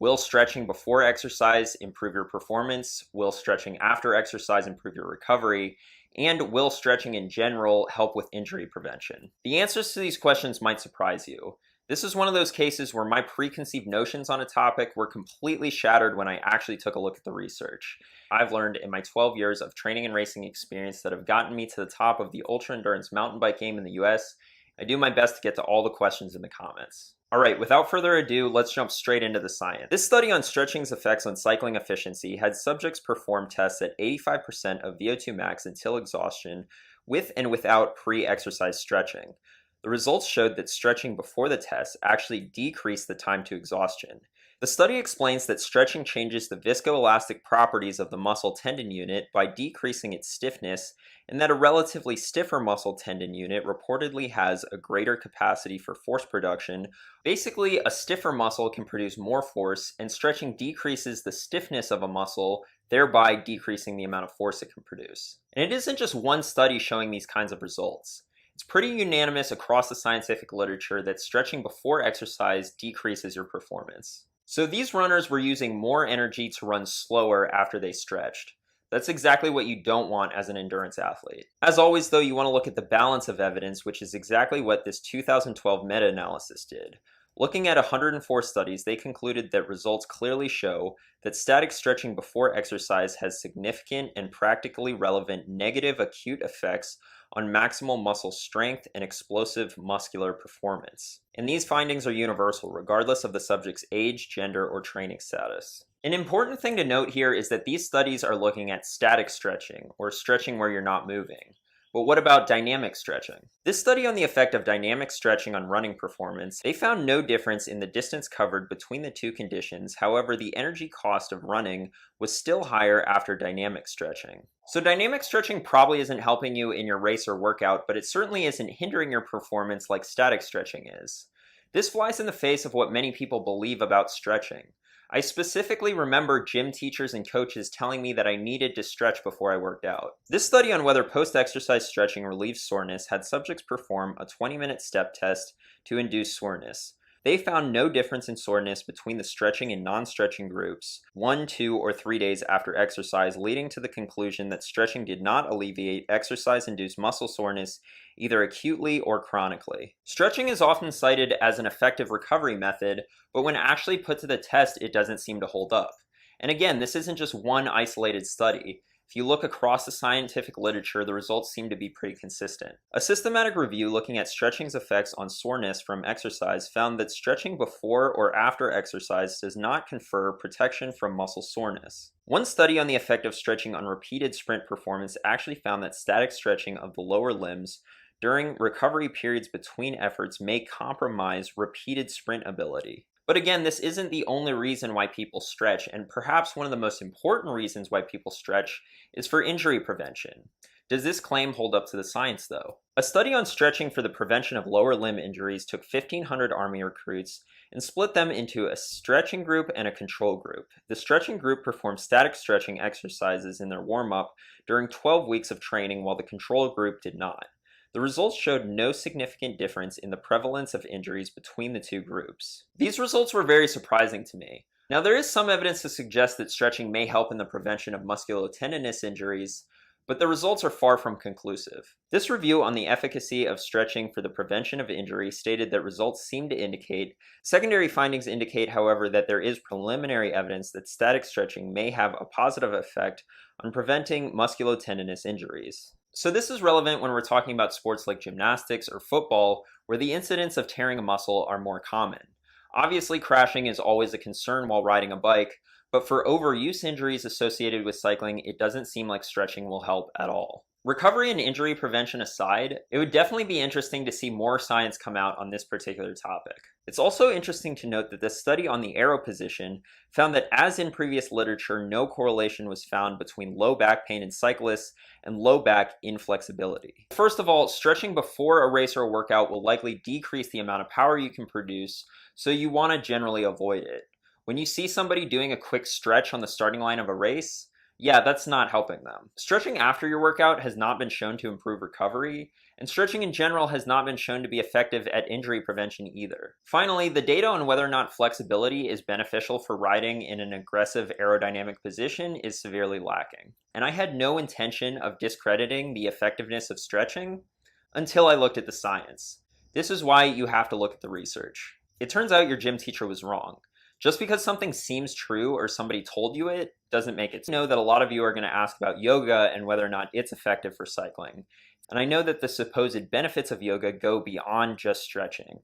Will stretching before exercise improve your performance? Will stretching after exercise improve your recovery? And will stretching in general help with injury prevention? The answers to these questions might surprise you. This is one of those cases where my preconceived notions on a topic were completely shattered when I actually took a look at the research. I've learned in my 12 years of training and racing experience that have gotten me to the top of the ultra-endurance mountain bike game in the US. I do my best to get to all the questions in the comments. Alright, without further ado, let's jump straight into the science. This study on stretching's effects on cycling efficiency had subjects perform tests at 85% of VO2 max until exhaustion with and without pre-exercise stretching. The results showed that stretching before the test actually decreased the time to exhaustion. The study explains that stretching changes the viscoelastic properties of the muscle tendon unit by decreasing its stiffness, and that a relatively stiffer muscle tendon unit reportedly has a greater capacity for force production. Basically, a stiffer muscle can produce more force, and stretching decreases the stiffness of a muscle, thereby decreasing the amount of force it can produce. And it isn't just one study showing these kinds of results. It's pretty unanimous across the scientific literature that stretching before exercise decreases your performance. So these runners were using more energy to run slower after they stretched. That's exactly what you don't want as an endurance athlete. As always though, you want to look at the balance of evidence, which is exactly what this 2012 meta-analysis did. Looking at 104 studies, they concluded that results clearly show that static stretching before exercise has significant and practically relevant negative acute effects on maximal muscle strength and explosive muscular performance. And these findings are universal, regardless of the subject's age, gender, or training status. An important thing to note here is that these studies are looking at static stretching, or stretching where you're not moving. But what about dynamic stretching? This study on the effect of dynamic stretching on running performance, they found no difference in the distance covered between the two conditions. However, the energy cost of running was still higher after dynamic stretching. So dynamic stretching probably isn't helping you in your race or workout, but it certainly isn't hindering your performance like static stretching is. This flies in the face of what many people believe about stretching. I specifically remember gym teachers and coaches telling me that I needed to stretch before I worked out. This study on whether post-exercise stretching relieves soreness had subjects perform a 20-minute step test to induce soreness. They found no difference in soreness between the stretching and non-stretching groups 1, 2, or 3 days after exercise, leading to the conclusion that stretching did not alleviate exercise-induced muscle soreness either acutely or chronically. Stretching is often cited as an effective recovery method, but when actually put to the test, it doesn't seem to hold up. And again, this isn't just one isolated study. If you look across the scientific literature, the results seem to be pretty consistent. A systematic review looking at stretching's effects on soreness from exercise found that stretching before or after exercise does not confer protection from muscle soreness. One study on the effect of stretching on repeated sprint performance actually found that static stretching of the lower limbs during recovery periods between efforts may compromise repeated sprint ability. But again, this isn't the only reason why people stretch, and perhaps one of the most important reasons why people stretch is for injury prevention. Does this claim hold up to the science though? A study on stretching for the prevention of lower limb injuries took 1,500 Army recruits and split them into a stretching group and a control group. The stretching group performed static stretching exercises in their warm-up during 12 weeks of training, while the control group did not. The results showed no significant difference in the prevalence of injuries between the two groups. These results were very surprising to me. Now, there is some evidence to suggest that stretching may help in the prevention of musculotendinous injuries, but the results are far from conclusive. This review on the efficacy of stretching for the prevention of injury stated that results seem to indicate. Secondary findings indicate, however, that there is preliminary evidence that static stretching may have a positive effect on preventing musculotendinous injuries. So this is relevant when we're talking about sports like gymnastics or football, where the incidents of tearing a muscle are more common. Obviously, crashing is always a concern while riding a bike, but for overuse injuries associated with cycling, it doesn't seem like stretching will help at all. Recovery and injury prevention aside, it would definitely be interesting to see more science come out on this particular topic. It's also interesting to note that this study on the arrow position found that, as in previous literature, no correlation was found between low back pain in cyclists and low back inflexibility. First of all, stretching before a race or a workout will likely decrease the amount of power you can produce, so you want to generally avoid it. When you see somebody doing a quick stretch on the starting line of a race, yeah, that's not helping them. Stretching after your workout has not been shown to improve recovery, And stretching in general has not been shown to be effective at injury prevention either. Finally, the data on whether or not flexibility is beneficial for riding in an aggressive aerodynamic position is severely lacking. And I had no intention of discrediting the effectiveness of stretching until I looked at the science. This is why you have to look at the research. It turns out your gym teacher was wrong. Just because something seems true or somebody told you it doesn't make it. I know that a lot of you are going to ask about yoga and whether or not it's effective for cycling. And I know that the supposed benefits of yoga go beyond just stretching.